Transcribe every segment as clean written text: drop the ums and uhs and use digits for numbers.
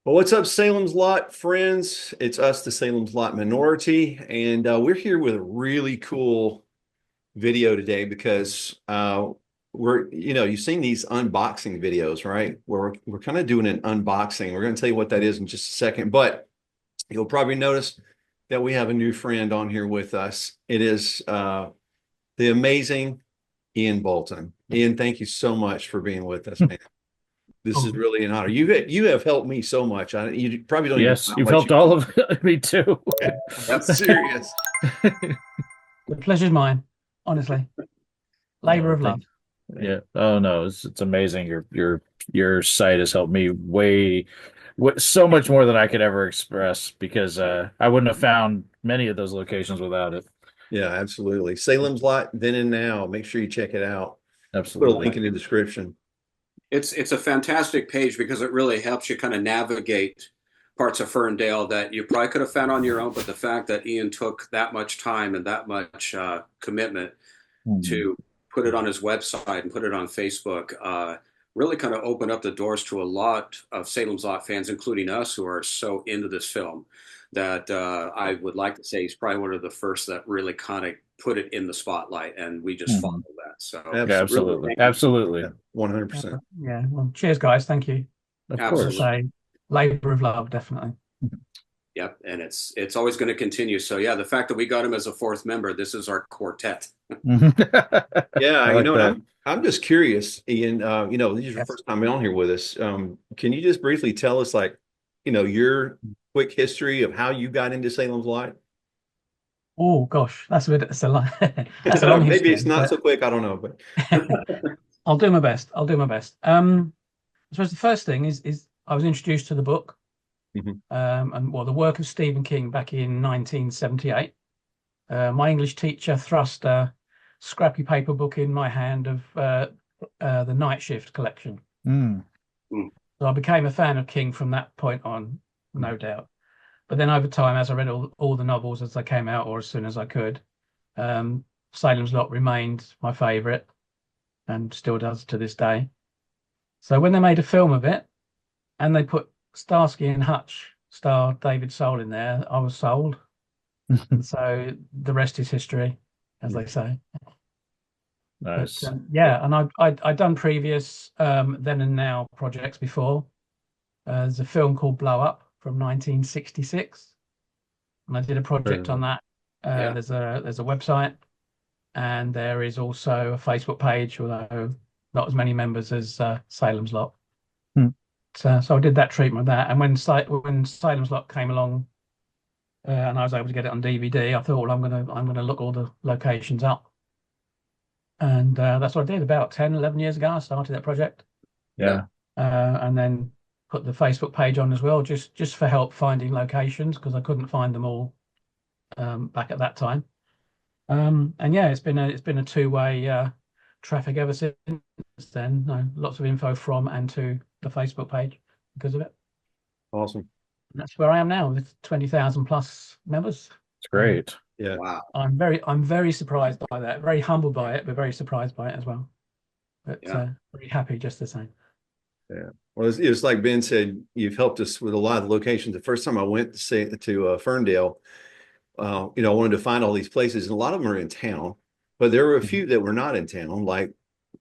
Well, what's up, Salem's Lot friends? It's us, the Salem's Lot minority, and we're here with a really cool video today because you've seen these unboxing videos, right? Where we're kind of doing an unboxing. We're going to tell you what that is in just a second, but you'll probably notice that we have a new friend on here with us. It is the amazing Ian Bolton. Ian, thank you so much for being with us, man. This is Oh, really an honor. You have helped me so much. You probably don't even know yes, how you've much helped all of me too. I'm serious. The pleasure's mine, honestly. Labor of love. Thank Really. you. Yeah. Oh no, it's amazing. Your site has helped me so much more than I could ever express because I wouldn't have found many of those locations without it. Yeah, absolutely. Salem's Lot, then and now. Make sure you check it out. Put a Absolutely. link in the description. It's a fantastic page because it really helps you kind of navigate parts of Ferndale that you probably could have found on your own, but the fact that Ian took that much time and that much commitment Hmm. to put it on his website and put it on Facebook really kind of opened up the doors to a lot of Salem's Lot fans, including us, who are so into this film that I would like to say he's probably one of the first that really kind of put it in the spotlight, and we just follow Hmm. that. So Yeah, Absolutely. really, absolutely. thank you. Yeah, Absolutely. 100%. Yeah. Well, cheers, guys. Thank you. Of All course. right. As Absolutely. I say, labor of love, definitely. Yep, and it's always going to continue. So yeah, the fact that we got him as a fourth member, this is our quartet. Yeah, I like and that. I'm just curious, Ian, this is your Yes. first time on here with us. Can you just briefly tell us like, your quick history of how you got into Salem's Lot? Oh gosh, that's a long that's a long Maybe history, it's not but so quick, I don't know, but I'll do my best. I'll do my best. I suppose the first thing is I was introduced to the book, Mhm. and well, the work of Stephen King back in 1978. My English teacher thrust a scrappy paper book in my hand of the Night Shift collection. Mm. Mm. So I became a fan of King from that point on, no doubt. But then over time, as I read all the novels as they came out or as soon as I could, um, Salem's Lot remained my favorite and still does to this day. So when they made a film of it and they put Starsky and Hutch star David Soul in there, I was sold. And so the rest is history, as they say. But Nice. yeah, and I'd done previous then and now projects before. There's a film called Blow Up from 1966, and I did a project on Sure. that. Yeah. There's a website, and there is also a Facebook page, although not as many members as Salem's Lot. Hmm. So I did that treatment of that, and when Salem's Lot came along, and I was able to get it on DVD, I thought, well, I'm gonna look all the locations up, and that's what I did about 10, 11 years ago. I started that project, Yeah. Yeah. and then put the Facebook page on as well, just for help finding locations because I couldn't find them all back at that time. And yeah, it's been a two-way traffic ever since then. No, lots of info from and to the Facebook page because of it. Awesome. And that's where I am now with 20,000 plus members. It's great. Yeah. Wow. I'm very surprised by that. Very humbled by it, but very surprised by it as well. But Yeah. very happy just the same. Yeah. Well, it's like Ben said, you've helped us with a lot of the locations. The first time I went to Ferndale, I wanted to find all these places, and a lot of them are in town, but there were a few that were not in town, like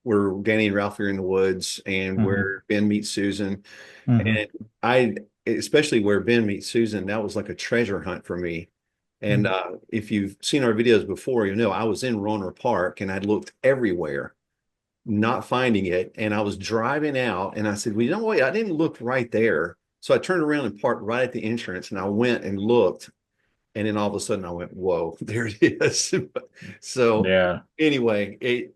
where Danny and Ralph are in the woods, and Mhm. where Ben meets Susan. Mhm. And I, especially where Ben meets Susan, that was like a treasure hunt for me. And Mhm. if you've seen our videos before, I was in Roner Park and I looked everywhere, not finding it. And I was driving out and I said, well, wait, I didn't look right there. So I turned around and parked right at the entrance and I went and looked. And then all of a sudden I went, whoa, there it is. So Yeah. anyway,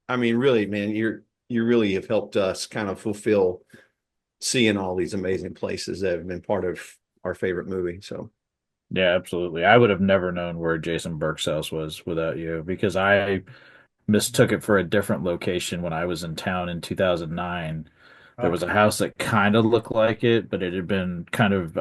I mean, really, man, you really have helped us kind of fulfill seeing all these amazing places that have been part of our favorite movie. So Yeah, absolutely. I would have never known where Jason Burke's house was without you because I mistook it for a different location when I was in town in 2009. There Oh, was a house that kind of looked like it, but it had been kind of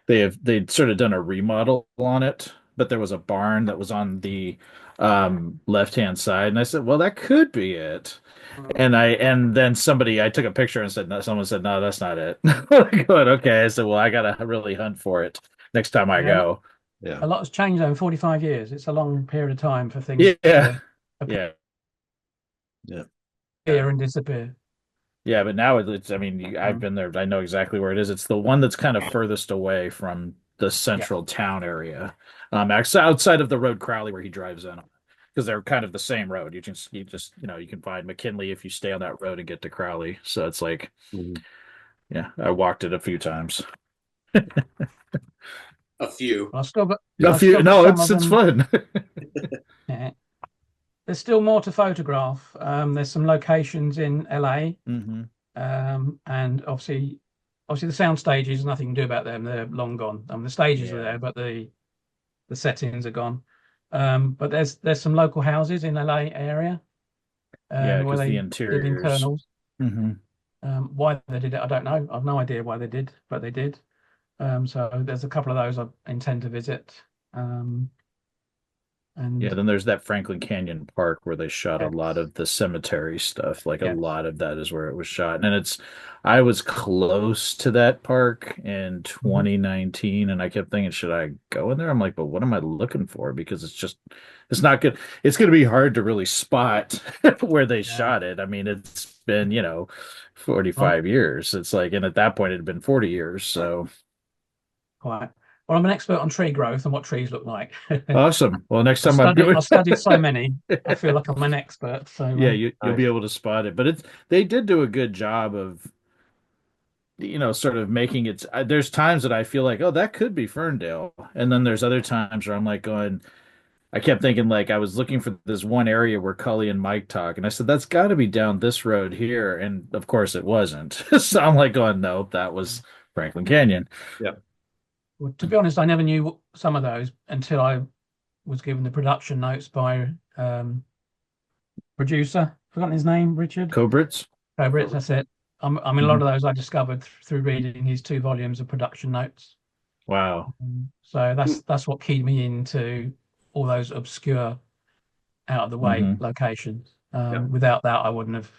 they'd sort of done a remodel on it, but there was a barn that was on the left-hand side. And I said, well, that could be it. Mm. And then I took a picture and said, no, someone said, no, that's not it. Good. Okay. I said, well, I gotta really hunt for it next time I Yeah, go. Yeah. a lot has changed though in 45 years. It's a long period of time for things Yeah. to Yeah. Yeah. appear and disappear. Yeah. But now I mean, I've Mm. been there. I know exactly where it is. It's the one that's kind of furthest away from the Yeah. central town area. Outside of the road Crowley where he drives in. Because they're kind of the same road. You can find McKinley if you stay on that road and get to Crowley. So it's like, Mhm. yeah, I walked it a few times. A few. Well, I've still got A I've few, still got no, some of it's them. fun. Yeah. There's still more to photograph. There's some locations in LA, hmm and obviously the sound stages, nothing you can do about them. They're long gone. The stages are Yeah. there, but the settings are gone. But there's some local houses in LA area, Yeah, where because the they did interiors. internals. hmm Why they did it, I don't know. I've no idea why they did, but they did. So there's a couple of those I intend to visit. Um, Yeah, and then there's that Franklin Canyon Park where they shot a lot yes, of the cemetery stuff. Like a yes. lot of that is where it was shot. And I was close to that park in Mhm. 2019, and I kept thinking, should I go in there? I'm like, but what am I looking for? Because it's not good. It's going to be hard to really spot where they Yeah. shot it. I mean, it's been, Well, 45 years. It's like, and at that point, it had been 40 years. So quite. Well, I'm an expert on tree growth and what trees look like. awesome. Well, next time I'm doing I've studied so many. I feel like I'm an expert. So yeah, you'll no. be able to spot it. But they did do a good job of sort of making it. There's times that I feel like, oh, that could be Ferndale, and then there's other times where I'm like going. I kept thinking like I was looking for this one area where Cully and Mike talk, and I said that's got to be down this road here, and of course it wasn't. So I'm like going, nope, that was Franklin Canyon. Yeah. Well, to be honest, I never knew some of those until I was given the production notes by producer. Forgotten his name, Richard Cobrits. Roberts. That's it. I mean, a lot Mhm. of those I discovered through reading his 2 volumes of production notes. Wow. So that's what keyed me into all those obscure, out of the way hmm locations. Yeah. Without that, I wouldn't have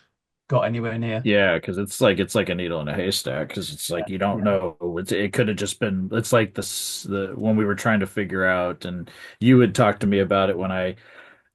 got anywhere near. Yeah, because it's like a needle in a haystack. Because it's Yeah, like you don't yeah, know. It could have just been. It's like the when we were trying to figure out, and you had talked to me about it when I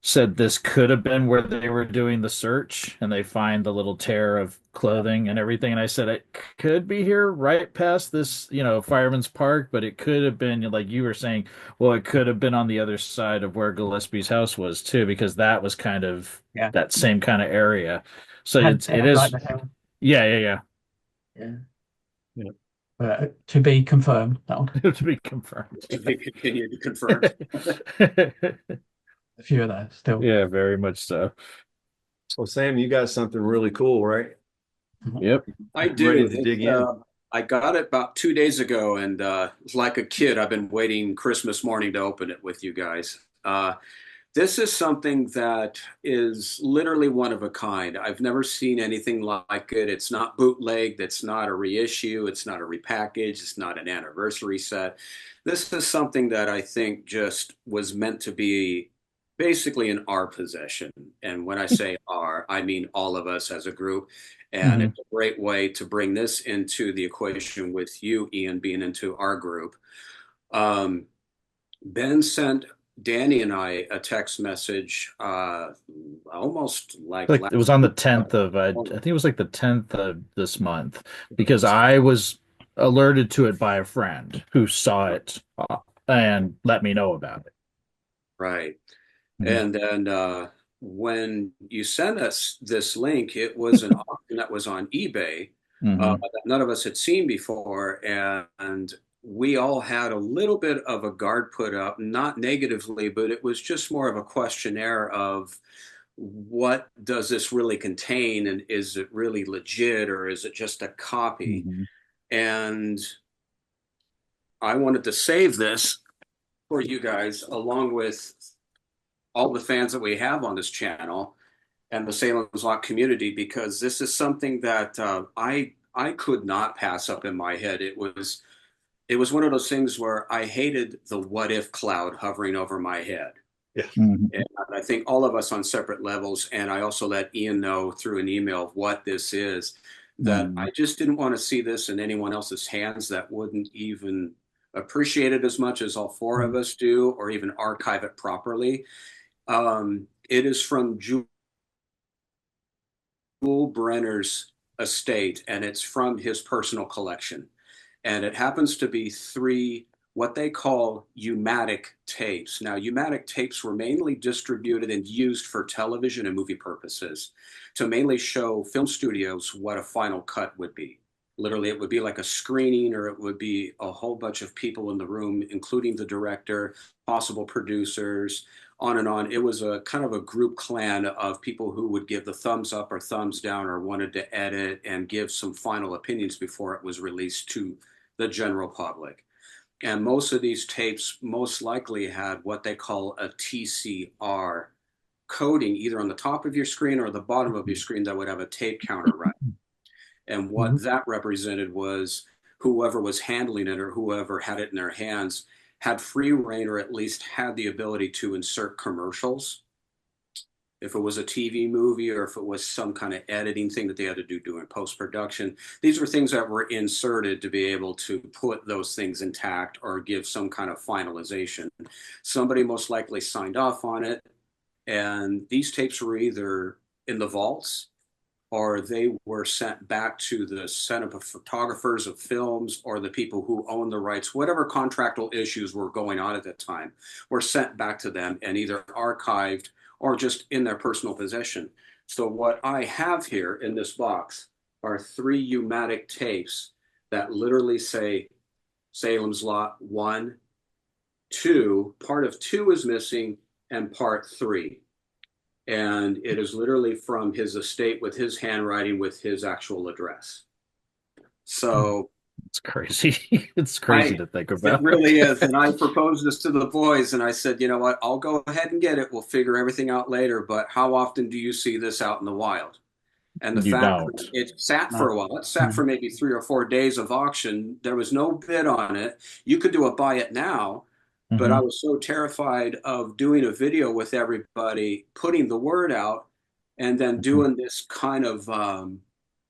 said this could have been where they were doing the search, and they find the little tear of yeah, clothing and everything. And I said it could be here, right past this, Fireman's Park, but it could have been like you were saying. Well, it could have been on the other side of where Gillespie's house was too, because that was kind of yeah. that same kind of area. So It it had like is. the hill. Yeah, yeah, Yeah. Yeah. To be confirmed. That one. yeah. To be confirmed. To be continued, confirmed. A few of those still. Yeah, very much so. Well, Sam, you got something really cool, right? Mhm. Yep. I Ready do. to dig in. I got it about 2 days ago, and like a kid, I've been waiting Christmas morning to open it with you guys. This is something that is literally one of a kind. I've never seen anything like it. It's not bootlegged. It's not a reissue. It's not a repackage. It's not an anniversary set. This is something that I think just was meant to be basically in our possession. And when I say our, I mean all of us as a group. And hmm it's a great way to bring this into the equation with you, Ian, being into our group. Um, Ben sent Danny and I a text message almost like Like last it was on the week. 10th of I think it was like the 10th of this month because I was alerted to it by a friend who saw it and let me know about it. Right. Mhm. And then when you sent us this link, it was an auction that was on eBay hmm that none of us had seen before. And we all had a little bit of a guard put up, not negatively, but it was just more of a questionnaire of what does this really contain? And is it really legit or is it just a copy? hmm And I wanted to save this for you guys along with all the fans that we have on this channel and the Salem's Lot community because this is something that I could not pass up in my head. It was one of those things where I hated the what if cloud hovering over my head. Yeah. And I think all of us on separate levels, and I also let Ian know through an email of what this is, that I just didn't want to see this in anyone else's hands that wouldn't even appreciate it as much as all four of us do, or even archive it properly. It is from Jules Brenner's estate, and it's from his personal collection. And it happens to be three what they call U-matic tapes. Now, U-matic tapes were mainly distributed and used for television and movie purposes to mainly show film studios what a final cut would be. Literally, it would be like a screening, or it would be a whole bunch of people in the room, including the director, possible producers, on and on. It was a kind of a group clan of people who would give the thumbs up or thumbs down, or wanted to edit and give some final opinions before it was released to the general public. And most of these tapes most likely had what they call a TCR coding, either on the top of your screen or the bottom of your screen, that would have a tape counter running. And what that represented was whoever was handling it, or whoever had it in their hands, had free reign, or at least had the ability to insert commercials. If it was a TV movie, or if it was some kind of editing thing that they had to do during post-production, these were things that were inserted to be able to put those things intact or give some kind of finalization. Somebody most likely signed off on it, and these tapes were either in the vaults, or they were sent back to the cinematographers of films, or the people who own the rights. Whatever contractual issues were going on at that time were sent back to them and either archived or just in their personal possession. So what I have here in this box are three U-matic tapes that literally say Salem's Lot 1, 2, part of 2 is missing, and part 3. And it is literally from his estate with his handwriting, with his actual address. So it's crazy. It's crazy to think about. It really is. And I proposed this to the boys, and I said, you know what, I'll go ahead and get it. We'll figure everything out later. But how often do you see this out in the wild? And the fact that it sat for a while, it sat for maybe 3 or 4 days of auction. There was no bid on it. You could do a buy it now. But I was so terrified of doing a video with everybody, putting the word out, and then doing this kind of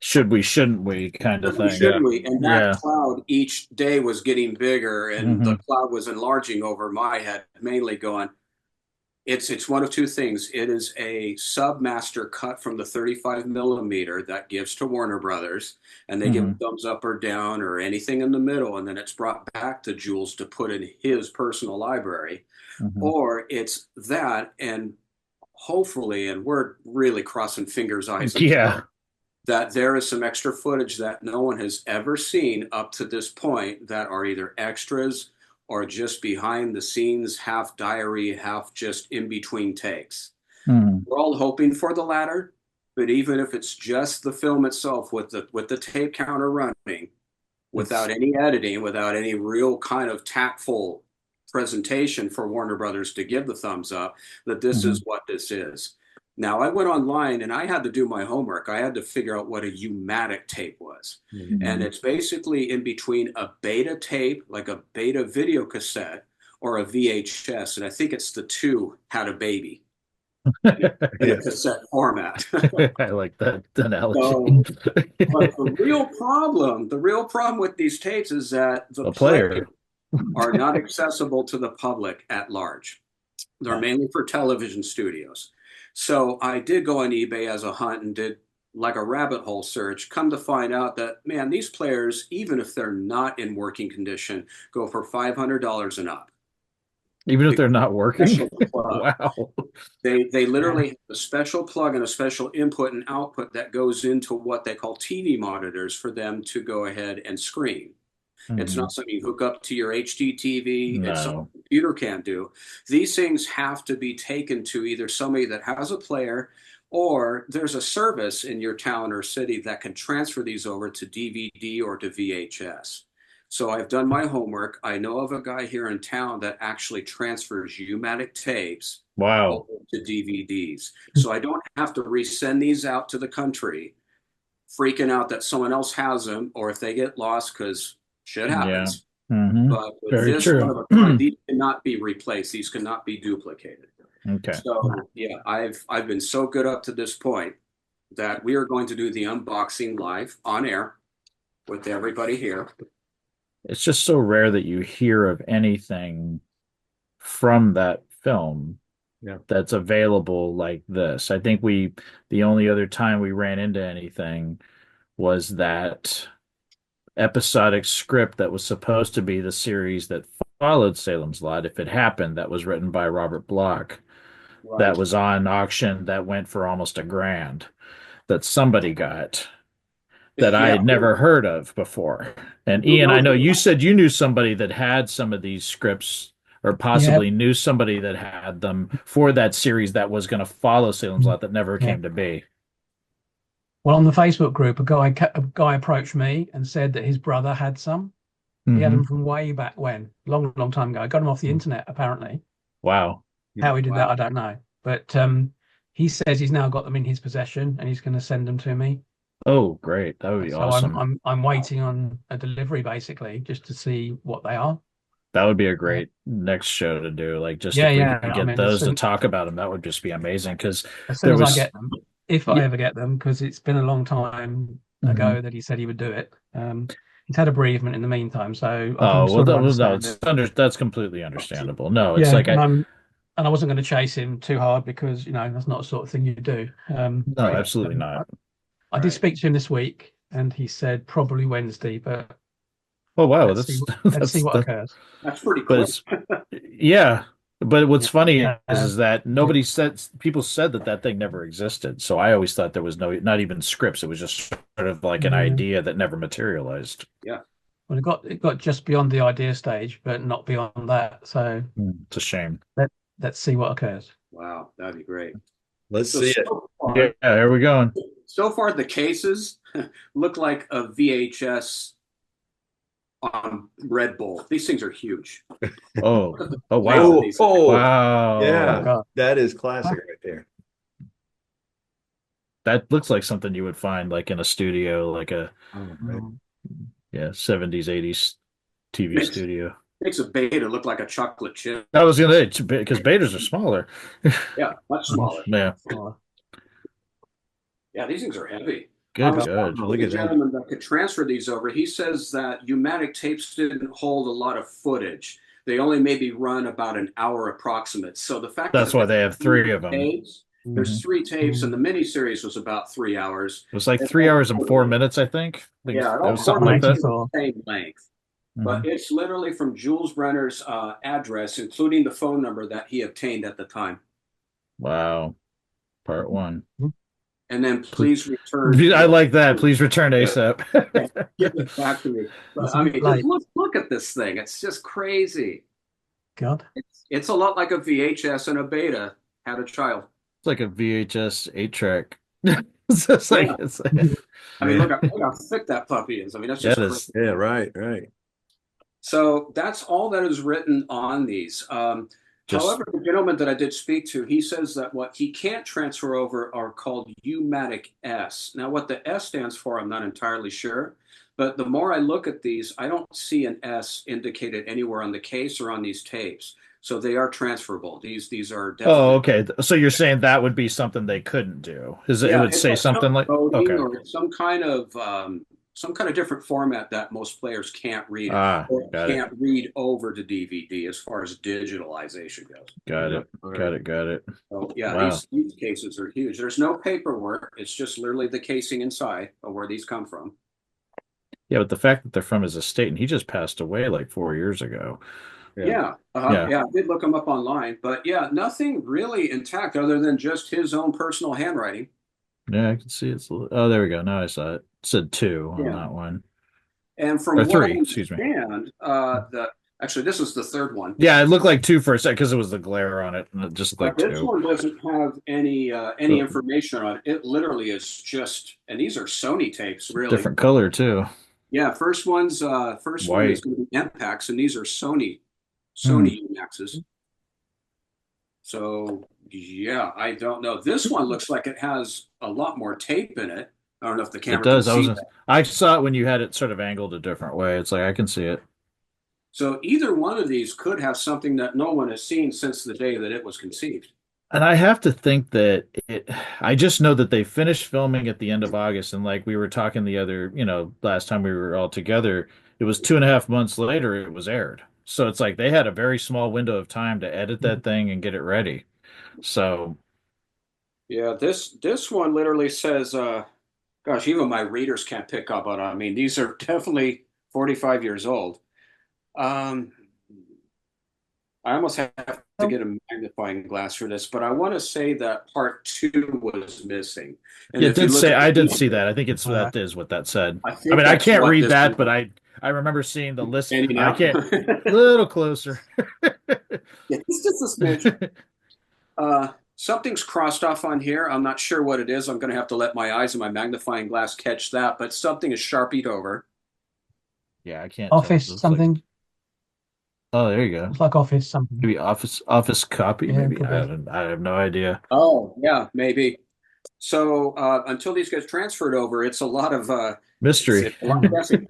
should we, shouldn't we kind of thing. Should we? And that cloud each day was getting bigger, and the cloud was enlarging over my head, mainly going, it's one of two things. It is a submaster cut from the 35 millimeter that gives to Warner Brothers, and they give a thumbs up or down or anything in the middle, and then it's brought back to Jules to put in his personal library. Or it's that, and hopefully, and we're really crossing fingers, eyes, that there is some extra footage that no one has ever seen up to this point, that are either extras or just behind the scenes, half diary, half just in between takes. We're all hoping for the latter, but even if it's just the film itself with the tape counter running, without any editing, without any real kind of tactful presentation for Warner Brothers to give the thumbs up, that this is what this is. Now, I went online and I had to do my homework. I had to figure out what a U-matic tape was. And it's basically in between a beta tape, like a beta video cassette, or a VHS. And I think it's the two had a baby in a cassette format. I like that analogy. But the real problem with these tapes is that the players are not accessible to the public at large. They're mainly for television studios. So I did go on eBay as a hunt and did like a rabbit hole search, come to find out that, man, these players, even if they're not in working condition, go for $500 and up. Even if they're not working? Wow. They literally have a special plug and a special input and output that goes into what they call TV monitors for them to go ahead and screen. It's not something you hook up to your HD TV. No. It's something a computer can't do. These things have to be taken to either somebody that has a player, or there's a service in your town or city that can transfer these over to DVD or to VHS. So I've done my homework. I know of a guy here in town that actually transfers U-matic tapes over to DVDs. So I don't have to resend these out to the country, freaking out that someone else has them, or if they get lost, because shit happens. But with this one of a kind, these cannot be replaced. These cannot be duplicated. Okay. So yeah, I've been so good up to this point that we are going to do the unboxing live on air with everybody here. It's just so rare that you hear of anything from that film Yeah. that's available like this. I think the only other time we ran into anything was that episodic script that was supposed to be the series that followed Salem's Lot. If it happened, that was written by Robert Bloch. That Right. was on auction that went for almost $1,000 that somebody got that I Yeah. had never heard of before. And Who Ian, I knows? know you said you knew somebody that had some of these scripts or Yeah, possibly knew somebody that had them for that series that was going to follow Salem's Lot that never yeah. came to be. Well, on the Facebook group, a guy approached me and said that his brother had some. He had Mhm. them from way back when, long, long time ago. I got them off the internet, apparently. Wow. How he did that, Wow. I don't know. But he says he's now got them in his possession and he's going to send them to me. Oh, great. That would be So I'm awesome. I'm waiting on a delivery basically just to see what they are. That would be a great next show to do. Like, just Yeah, if we yeah. could I get mean, as those to soon talk about them, that would just be amazing. Because as soon there as I was, get them, if I yeah, ever get them, because it's been a long time mhm. ago that he said he would do it. He's had a bereavement in the meantime, so I can Oh, well, sort of no, understand it's it. that's completely understandable. No, it's Yeah, like and I wasn't going to chase him too hard because that's not the sort of thing you do. no, Right. absolutely I, not. I did speak to him this week, and he said probably Wednesday, but Oh, wow, let's see that's let's see what that, occurs. That's pretty but quick. it's yeah. But what's funny Yeah, is that nobody said people said that thing never existed. So I always thought there was not even scripts. It was just sort of like an yeah. idea that never materialized. Yeah. Well, it got just beyond the idea stage, but not beyond that. So It's a shame. let's see what occurs. Wow. That'd be great. Let's So see it. Yeah, here we going. so far the cases look like a VHS on Red Bull. These things are huge. Oh, oh Wow. wow, Oh, wow. yeah. Oh God. That is classic right there. That looks like something you would find like in a studio, like a Oh, right. yeah 70s 80s TV Makes, studio. makes a beta look like a chocolate chip. I was gonna say because betas are smaller. Yeah, much smaller. Yeah, Oh, Yeah, these things are heavy. I good, was good. talking Oh, look to at the that. gentleman that could transfer these over. He says that U-matic tapes didn't hold a lot of footage. They only maybe run about an hour approximate. So the fact That's that why they have three of them. tapes, there's 3 tapes, and the miniseries was about 3 hours. It was like It's 3 hours and 4 totally- minutes, I think. Yeah, it It all was something like correlates that. to 184. the same length. But Mhm. it's literally from Jules Brenner's address, including the phone number that he obtained at the time. Wow, part one. And then please return. I like that. Please return ASAP. Give it back to me. But It's I mean, like- just look at this thing. It's just crazy. God. It's a lot like a VHS and a beta had a child. It's like a VHS 8-track. It's just like Yeah. it's like I mean, look how thick that puppy is. I mean, that's that just is crazy. Yeah, right, right. So that's all that is written on these. just However, the gentleman that I did speak to, he says that what he can't transfer over are called U-matic S. Now, what the S stands for, I'm not entirely sure. But the more I look at these, I don't see an S indicated anywhere on the case or on these tapes. So they are transferable. These are definitely. oh, okay. So you're saying that would be something they couldn't do? Is it Yeah, would it's say like something like coding okay. or some kind of different format that most players can't read Ah, or got it. can't read over to DVD as far as digitalization goes. Got it. All Got right. it. Got it. So yeah, Wow. these cases are huge. There's no paperwork. It's just literally the casing inside of where these come from. Yeah, but the fact that they're from his estate and he just passed away like 4 years ago. Yeah. Yeah. I did look them up online, but yeah, nothing really intact other than just his own personal handwriting. Yeah, I can see it's oh, there we go. Now I saw it. It said 2 on Yeah. that one. And from Or what 3, I excuse me. understand, actually this is the third one. Yeah, it looked like 2 for a second because it was the glare on it, and it just looked But like this 2. one doesn't have any information on it. It literally is just, and these are Sony tapes, really. Different color too. Yeah, first one is going White. to be MPAX, and these are Sony Hmm. U-maxes. So yeah, I don't know. This one looks like it has a lot more tape in it. I don't know if the camera It does. can see that. I saw it when you had it sort of angled a different way. It's like I can see it. So either one of these could have something that no one has seen since the day that it was conceived. And I have to think that I just know that they finished filming at the end of August. And like we were talking the other, last time we were all together, it was 2.5 months later it was aired. So it's like they had a very small window of time to edit that thing and get it ready. So, Yeah, this one literally says, gosh, even my readers can't pick up on it. I mean, these are definitely 45 years old. Um, I almost have to Oh, get a magnifying glass for this, but I want to say that part two was missing. And yeah, it if you did look say at I the did see Easter, that. I think uh, that is what that said. I I think mean, I that's can't what read this that, but was. I remember seeing the list. Handing I out. can't little closer. Yeah, it's just a smidge. Something's crossed off on here. I'm not sure what it is. I'm going to have to let my eyes and my magnifying glass catch that, but something is sharpied over. Yeah, I can't tell. It Office looks like something. oh, there you go. It's like Office something. Maybe office copy. Yeah, it Maybe could be. I have no idea. Oh, yeah, maybe. So until these get transferred over, it's a lot of Mystery. it's a lot of guessing.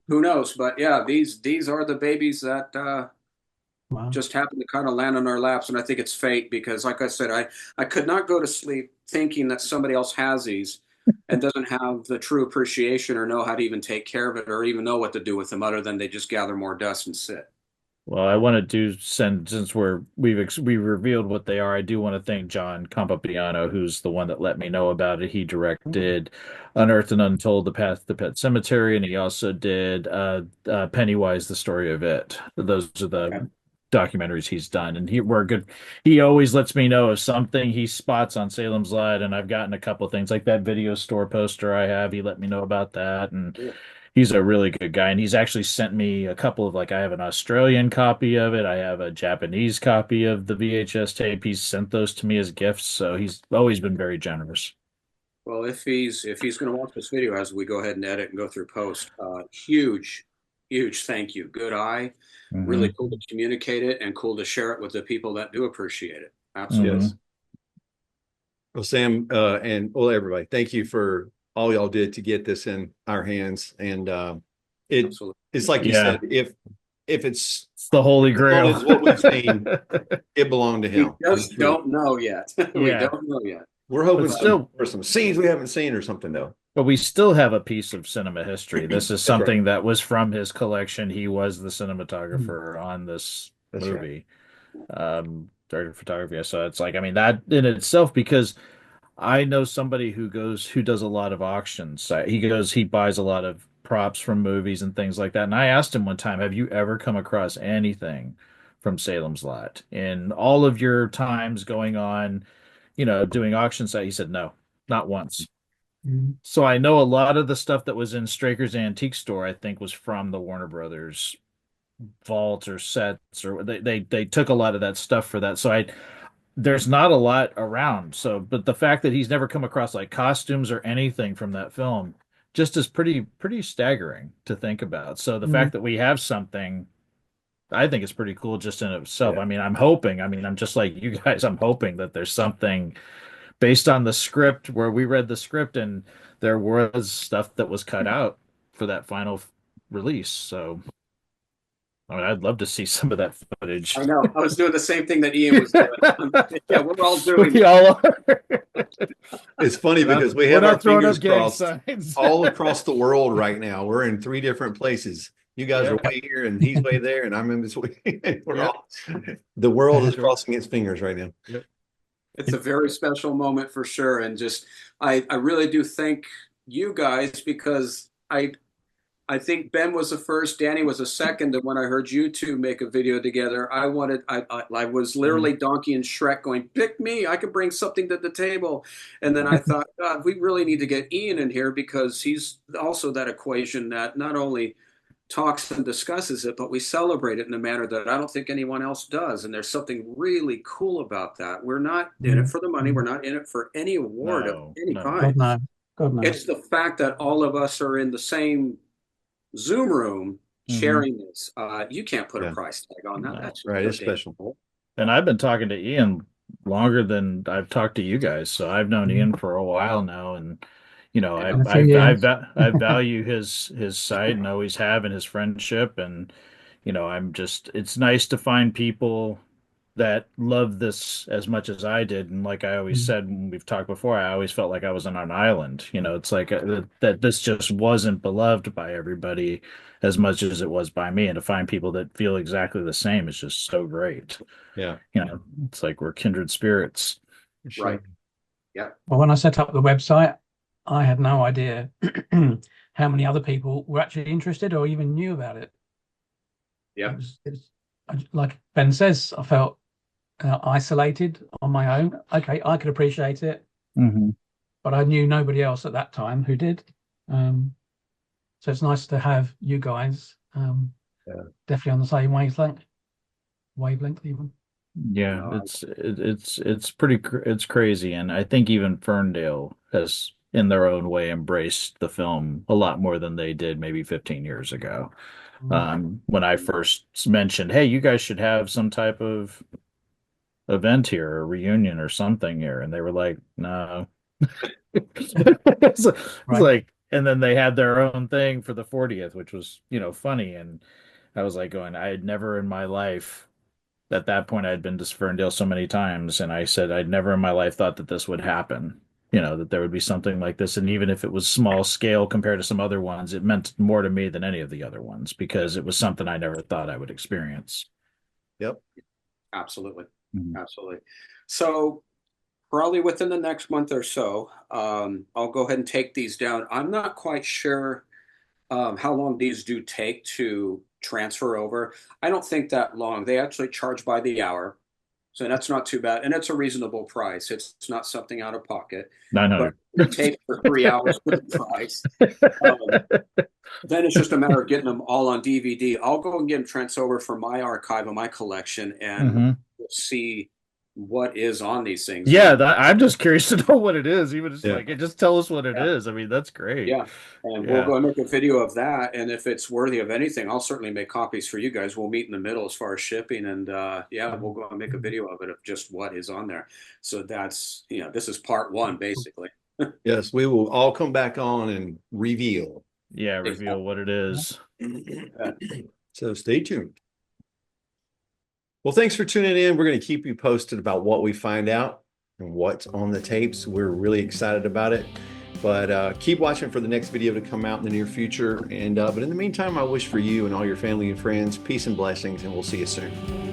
Who knows? But yeah, these are the babies that Wow. just happened to kind of land on our laps, and I think it's fate because, like I said, I could not go to sleep thinking that somebody else has these and doesn't have the true appreciation or know how to even take care of it or even know what to do with them other than they just gather more dust and sit. Well, I want to do send since we've revealed what they are. I do want to thank John Campapiano, who's the one that let me know about it. He directed Unearthed and Untold: The Path to Pet Cemetery, and he also did Pennywise: The Story of It. Those are the Okay. documentaries he's done, and we're good. He always lets me know of something he spots on Salem's Lot, and I've gotten a couple things like that video store poster I have. He let me know about that, and Cool. he's a really good guy, and he's actually sent me a couple of like I have an Australian copy of it. I have a Japanese copy of the VHS tape. He's sent those to me as gifts, so he's always been very generous. Well, if he's going to watch this video as we go ahead and edit and go through post, huge thank you. Good eye. Really Hmm. cool to communicate it and cool to share it with the people that do appreciate it. Absolutely. Yes. Hmm. Well, Sam, and well, everybody, thank you for all y'all did to get this in our hands. And it Absolutely. it's like you Yeah, said, if it's it's the Holy as long Grail. as what we've seen, it belonged to We him. just don't know yet. We Yeah, don't know yet. We're but hoping still, for some scenes we haven't seen or something though. but we still have a piece of cinema history. This is That's right. something that was from his collection. He was the Mm. cinematographer on this That's right. movie, director of photography. So it's like, I mean, that in itself, because I know somebody who does a lot of auctions. He buys a lot of props from movies and things like that. And I asked him one time, "Have you ever come across anything from Salem's Lot in all of your times going on, doing auction site?" He said, "No, not once." Mm. So I know a lot of the stuff that was in Straker's Antique Store, I think, was from the Warner Brothers vault or sets, or they took a lot of that stuff for that. So I there's not a lot around. So, but the fact that he's never come across like costumes or anything from that film just is pretty staggering to think about. So the Mm. fact that we have something, I think is pretty cool just in itself. Yeah. I mean, I'm hoping, I mean, I'm just like you guys, I'm hoping that there's something based on the script where we read the script and there was stuff that was cut out for that final release. So, I mean, I'd love to see some of that I footage. know. I was doing the same thing that Ian was doing. Yeah, we're all doing We it. all are. It's funny because we We're have our not throwing fingers up gang crossed signs. all across the world right now. We're in three different places. You guys are Yeah, way here and he's way there, and I'm in between. We're yeah. all the world is Sure. crossing its fingers right now. Yep. It's a very special moment for sure. And just I really do thank you guys because I think Ben was the first, Danny was the second, and when I heard you two make a video together, I was Mhm. literally Donkey and Shrek going, pick me, I could bring something to the table. And then I thought, God, we really need to get Ian in here because he's also that equation that not only talks and discusses it, but we celebrate it in a manner that I don't think anyone else does. And there's something really cool about that. We're not in it Mm. for the money. We're Mm. not in it for any award of No, any no. kind. God no. God no. It's the fact that all of us are in the same Zoom room Hmm. sharing this. You can't put a Yeah, price tag on that. No. That's just right. so It's damn special. cool. And I've been talking to Ian longer than I've talked to you guys, so I've known Mm. Ian for a while now, and And And a few years. I value his side and always have in his friendship, and I'm just it's nice to find people that loved this as much as I did. And like I always Mm. said when we've talked before, I always felt like I was on an island. You know, it's like that this just wasn't beloved by everybody as much as it was by me. And to find people that feel exactly the same is just so great. Yeah, You know, it's like we're kindred spirits. for sure. Right. Yeah. Well, when I set up the website, I had no idea how many other people were actually interested or even knew about it. Yeah. Like Ben says, I felt isolated on my own. Okay, I could appreciate it, Mm-hmm. but I knew nobody else at that time who did. So it's nice to have you guys Yeah. definitely on the same wavelength even. Yeah, No, it's pretty it's crazy, and I think even Ferndale has, in their own way, embraced the film a lot more than they did maybe 15 years ago. When I first mentioned, hey, you guys should have some type of event here, or reunion or something here, and they were like, no. It's Right. like, and then they had their own thing for the 40th, which was, funny, and I was like going, I had never in my life at that point I'd been to Ferndale so many times, and I said I'd never in my life thought that this would happen. That there would be something like this, and even if it was small scale compared to some other ones, it meant more to me than any of the other ones because it was something I never thought I would experience. Yep. absolutely. Mhm. Absolutely. So probably within the next month or so, I'll go ahead and take these down. I'm not quite sure how long these do take to transfer over. I don't think that long. They actually charge by the hour. So that's not too bad. And it's a reasonable price. It's not something out of pocket. But 900. tape for 3 hours for the price. Um, then it's just a matter of getting them all on DVD. I'll go and get them transferred over from my archive and my collection and Mhm. see what is on these things. Yeah, I'm just curious to know what it is. Even just Yeah. like, just tell us what it Yeah. is. I mean, that's great. Yeah. And we'll Yeah. go and make a video of that. And if it's worthy of anything, I'll certainly make copies for you guys. We'll meet in the middle as far as shipping. And yeah, we'll go and make a video of it of just what is on there. So that's, this is part one, basically. Yes, we will all come back on and reveal. Yeah, reveal what it is. So stay tuned. Well, thanks for tuning in. We're going to keep you posted about what we find out and what's on the tapes. We're really excited about it. But keep watching for the next video to come out in the near future. And but in the meantime, I wish for you and all your family and friends peace and blessings, and we'll see you soon.